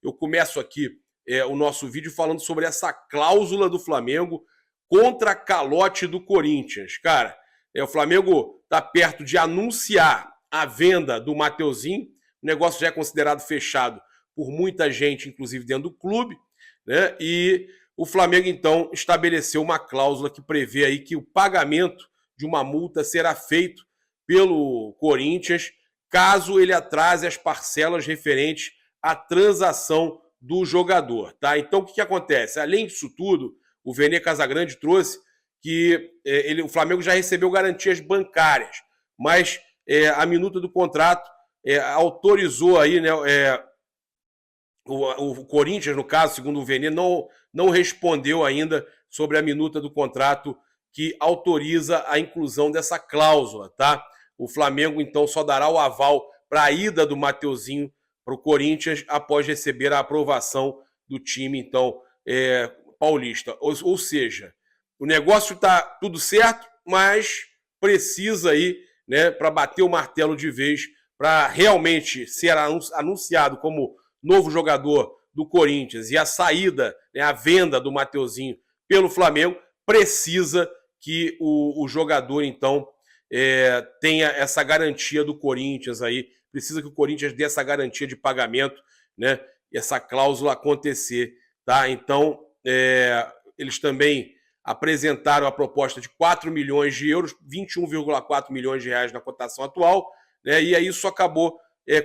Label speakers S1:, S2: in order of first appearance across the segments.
S1: eu começo aqui o nosso vídeo falando sobre essa cláusula do Flamengo contra calote do Corinthians. Cara, o Flamengo está perto de anunciar a venda do Mateuzinho, o negócio já é considerado fechado por muita gente, inclusive dentro do clube, né? E o Flamengo, então, estabeleceu uma cláusula que prevê aí que o pagamento de uma multa será feito pelo Corinthians caso ele atrase as parcelas referentes à transação do jogador, tá? Então, o que acontece? Além disso tudo, o Vene Casagrande trouxe que o Flamengo já recebeu garantias bancárias, mas a minuta do contrato autorizou aí, né, o Corinthians, no caso, segundo o Vene, não respondeu ainda sobre a minuta do contrato que autoriza a inclusão dessa cláusula, tá? O Flamengo, então, só dará o aval para a ida do Mateuzinho para o Corinthians após receber a aprovação do time, então, paulista. Ou seja, o negócio está tudo certo, mas precisa aí, né, para bater o martelo de vez, para realmente ser anunciado como novo jogador do Corinthians e a saída, né, a venda do Mateuzinho pelo Flamengo, precisa que o jogador, então, tenha essa garantia do Corinthians aí, precisa que o Corinthians dê essa garantia de pagamento, né, e essa cláusula acontecer, tá? Então, eles também apresentaram a proposta de 4 milhões de euros, 21,4 milhões de reais na cotação atual, né, e aí isso acabou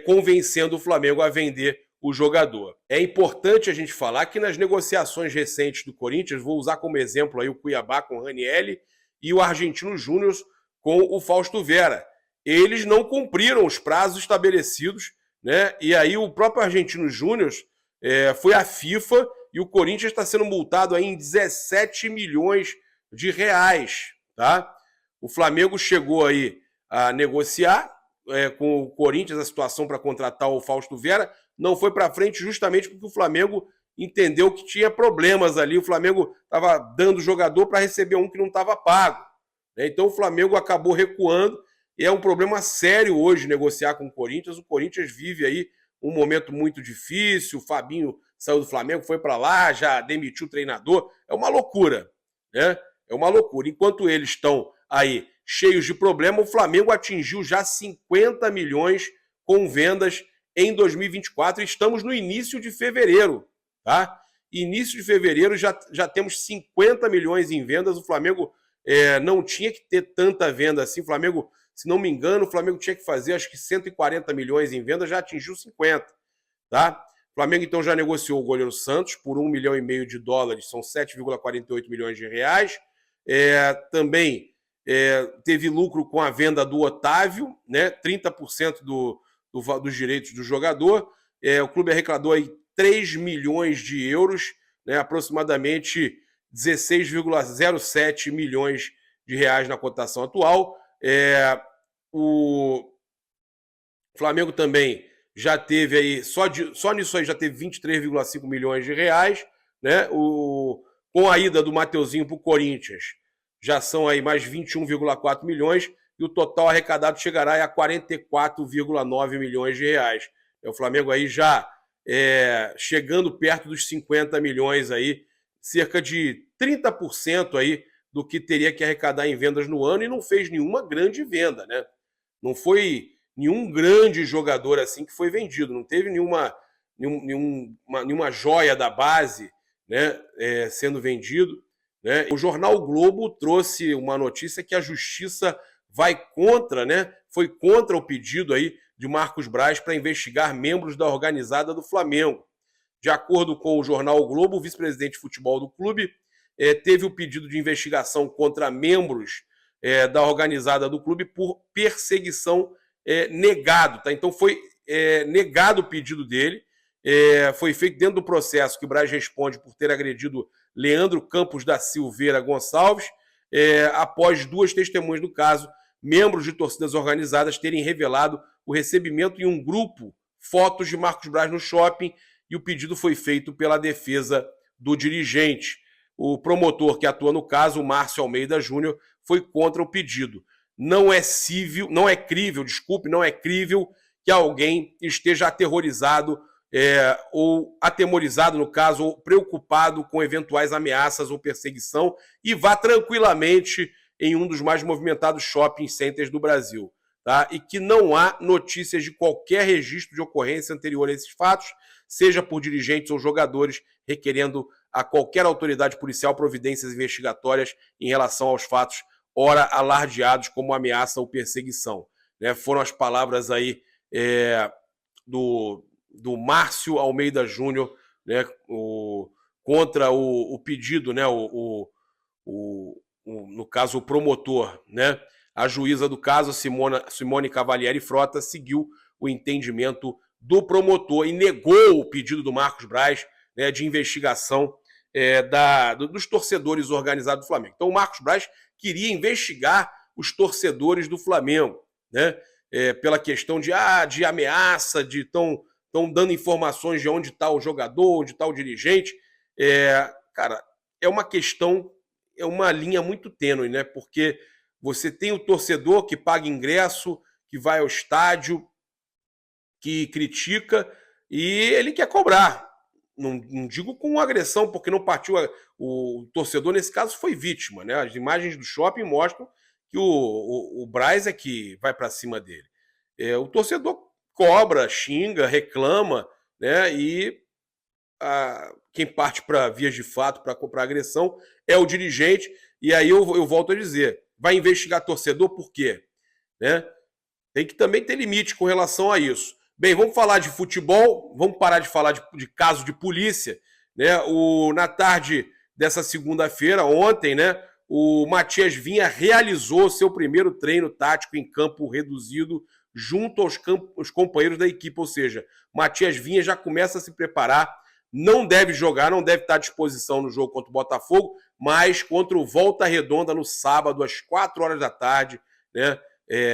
S1: convencendo o Flamengo a vender o jogador. É importante a gente falar que nas negociações recentes do Corinthians, vou usar como exemplo aí o Cuiabá com o Ranieri e o Argentino Júnior com o Fausto Vera. Eles não cumpriram os prazos estabelecidos, né? E aí o próprio Argentino Júnior foi à FIFA e o Corinthians está sendo multado aí em 17 milhões de reais, tá? O Flamengo chegou aí a negociar com o Corinthians a situação para contratar o Fausto Vera, não foi para frente justamente porque o Flamengo entendeu que tinha problemas ali, o Flamengo estava dando jogador para receber um que não estava pago. Então o Flamengo acabou recuando e é um problema sério hoje negociar com o Corinthians vive aí um momento muito difícil, o Fabinho saiu do Flamengo, foi para lá, já demitiu o treinador, é uma loucura, né? É uma loucura. Enquanto eles estão aí cheios de problema, o Flamengo atingiu já 50 milhões com vendas em 2024 e estamos no início de fevereiro, tá? Início de fevereiro já temos 50 milhões em vendas, o Flamengo não tinha que ter tanta venda assim, o Flamengo, se não me engano, o Flamengo tinha que fazer acho que 140 milhões em vendas, já atingiu 50, tá? O Flamengo então já negociou o goleiro Santos por $1,5 milhão de dólares, são 7,48 milhões de reais. Também teve lucro com a venda do Otávio, né? 30% dos direitos do jogador. O clube arrecadou aí 3 milhões de euros, né? Aproximadamente 16,07 milhões de reais na cotação atual. O Flamengo também já teve aí, só nisso aí já teve 23,5 milhões de reais, né? Com a ida do Mateuzinho para o Corinthians, já são aí mais 21,4 milhões e o total arrecadado chegará a 44,9 milhões de reais. O Flamengo aí já chegando perto dos 50 milhões aí, cerca de 30% aí do que teria que arrecadar em vendas no ano e não fez nenhuma grande venda, né? Não foi nenhum grande jogador assim que foi vendido, não teve nenhuma joia da base, né, sendo vendido, né? O jornal o Globo trouxe uma notícia que a justiça foi contra o pedido aí de Marcos Braz para investigar membros da organizada do Flamengo. De acordo com o jornal o Globo, o vice-presidente de futebol do clube teve o pedido de investigação contra membros da organizada do clube por perseguição negado, tá? Então foi negado o pedido dele, foi feito dentro do processo que o Braz responde por ter agredido Leandro Campos da Silveira Gonçalves, após 2 testemunhas do caso, membros de torcidas organizadas, terem revelado o recebimento em um grupo fotos de Marcos Braz no shopping e o pedido foi feito pela defesa do dirigente. O promotor que atua no caso, o Márcio Almeida Júnior, foi contra o pedido. Não é crível que alguém esteja aterrorizado ou atemorizado, no caso, ou preocupado com eventuais ameaças ou perseguição, e vá tranquilamente em um dos mais movimentados shopping centers do Brasil. Tá? E que não há notícias de qualquer registro de ocorrência anterior a esses fatos, seja por dirigentes ou jogadores, requerendo a qualquer autoridade policial providências investigatórias em relação aos fatos ora alardeados como ameaça ou perseguição. Né? Foram as palavras aí do Márcio Almeida Júnior, né, contra o pedido, né, no caso, o promotor, né? A juíza do caso, Simone Cavalieri Frota, seguiu o entendimento do promotor e negou o pedido do Marcos Braz, né, de investigação dos torcedores organizados do Flamengo. Então, o Marcos Braz queria investigar os torcedores do Flamengo, né, pela questão de ameaça, de estão dando informações de onde está o jogador, onde está o dirigente. Cara, é uma questão, é uma linha muito tênue, né? Porque você tem o torcedor que paga ingresso, que vai ao estádio, que critica e ele quer cobrar. Não digo com agressão, porque não partiu. O torcedor, nesse caso, foi vítima, né? As imagens do shopping mostram que o Braz é que vai para cima dele. O torcedor cobra, xinga, reclama, né? E quem parte para vias de fato, para agressão, é o dirigente. E aí eu volto a dizer, vai investigar torcedor por quê? Né? Tem que também ter limite com relação a isso. Bem, vamos falar de futebol, vamos parar de falar de caso de polícia. Né? Na tarde dessa segunda-feira, ontem, né, o Matias Vinha realizou seu primeiro treino tático em campo reduzido junto aos companheiros da equipe, ou seja, Matias Vinha já começa a se preparar, não deve jogar, não deve estar à disposição no jogo contra o Botafogo, mas contra o Volta Redonda no sábado, às 4 horas da tarde, né,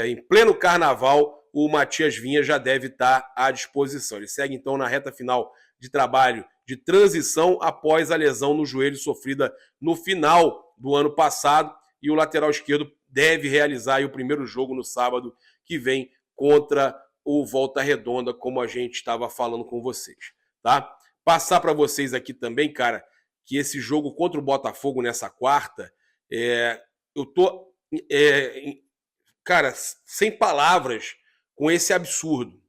S1: em pleno carnaval, o Matias Vinha já deve estar à disposição. Ele segue então na reta final de trabalho de transição após a lesão no joelho sofrida no final do ano passado, e o lateral esquerdo deve realizar aí o primeiro jogo no sábado que vem contra o Volta Redonda, como a gente estava falando com vocês, tá? Passar para vocês aqui também, cara, que esse jogo contra o Botafogo nessa quarta, eu tô, cara, sem palavras com esse absurdo.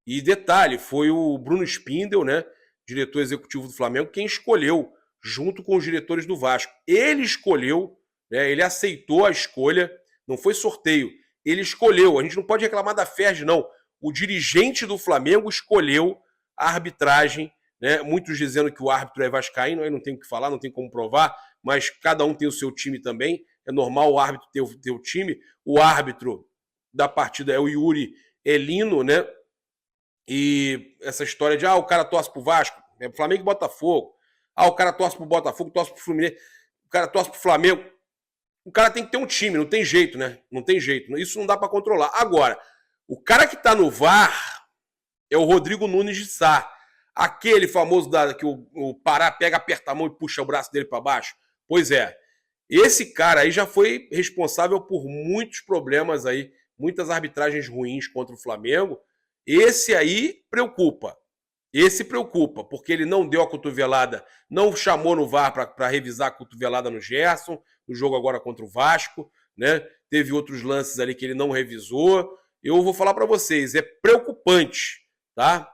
S1: E detalhe, foi o Bruno Spindel, né, diretor executivo do Flamengo, quem escolheu, junto com os diretores do Vasco. Ele escolheu, né, ele aceitou a escolha, não foi sorteio, ele escolheu. A gente não pode reclamar da FERJ, não. O dirigente do Flamengo escolheu a arbitragem, né, muitos dizendo que o árbitro é vascaíno, aí não tem o que falar, não tem como provar, mas cada um tem o seu time também. É normal o árbitro ter o time. O árbitro da partida é o Yuri Elino, né? E essa história de o cara torce pro Vasco, é Flamengo e Botafogo. O cara torce pro Botafogo, torce pro Fluminense, o cara torce pro Flamengo. O cara tem que ter um time, não tem jeito, né? Não tem jeito. Isso não dá para controlar. Agora, o cara que tá no VAR é o Rodrigo Nunes de Sá. Aquele famoso que o Pará pega, aperta a mão e puxa o braço dele para baixo. Pois é. Esse cara aí já foi responsável por muitos problemas aí, muitas arbitragens ruins contra o Flamengo. Esse aí preocupa. Esse preocupa, porque ele não deu a cotovelada, não chamou no VAR para revisar a cotovelada no Gerson, no jogo agora contra o Vasco, né? Teve outros lances ali que ele não revisou. Eu vou falar para vocês, é preocupante, tá?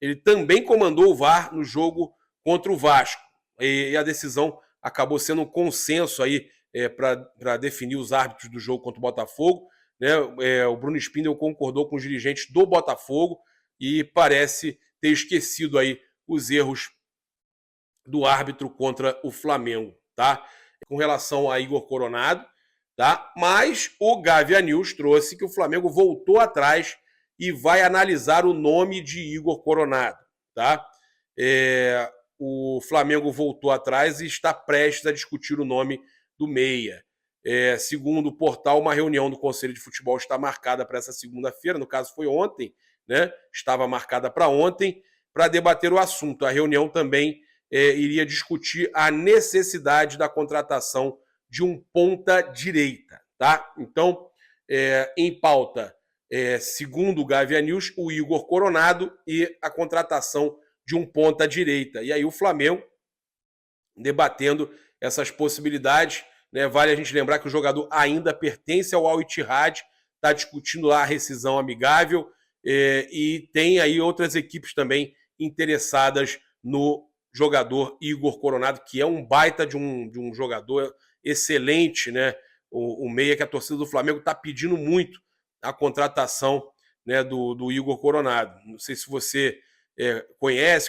S1: Ele também comandou o VAR no jogo contra o Vasco. E a decisão acabou sendo um consenso aí para definir os árbitros do jogo contra o Botafogo. Né? O Bruno Spindel concordou com os dirigentes do Botafogo e parece ter esquecido aí os erros do árbitro contra o Flamengo, tá? Com relação a Igor Coronado, tá? Mas o Gavia News trouxe que o Flamengo voltou atrás e vai analisar o nome de Igor Coronado, tá? O Flamengo voltou atrás e está prestes a discutir o nome do meia. Segundo o portal, uma reunião do Conselho de Futebol está marcada para essa segunda-feira, no caso foi ontem, né? Estava marcada para ontem, para debater o assunto. A reunião também iria discutir a necessidade da contratação de um ponta-direita, tá? Então, em pauta, segundo o Gavia News, o Igor Coronado e a contratação de um ponta-direita. E aí o Flamengo debatendo essas possibilidades, né? Vale a gente lembrar que o jogador ainda pertence ao Al Ittihad, está discutindo lá a rescisão amigável, e tem aí outras equipes também interessadas no jogador Igor Coronado, que é um baita de um jogador excelente, né? O meia que a torcida do Flamengo está pedindo muito a contratação, né, do Igor Coronado. Não sei se você conhece,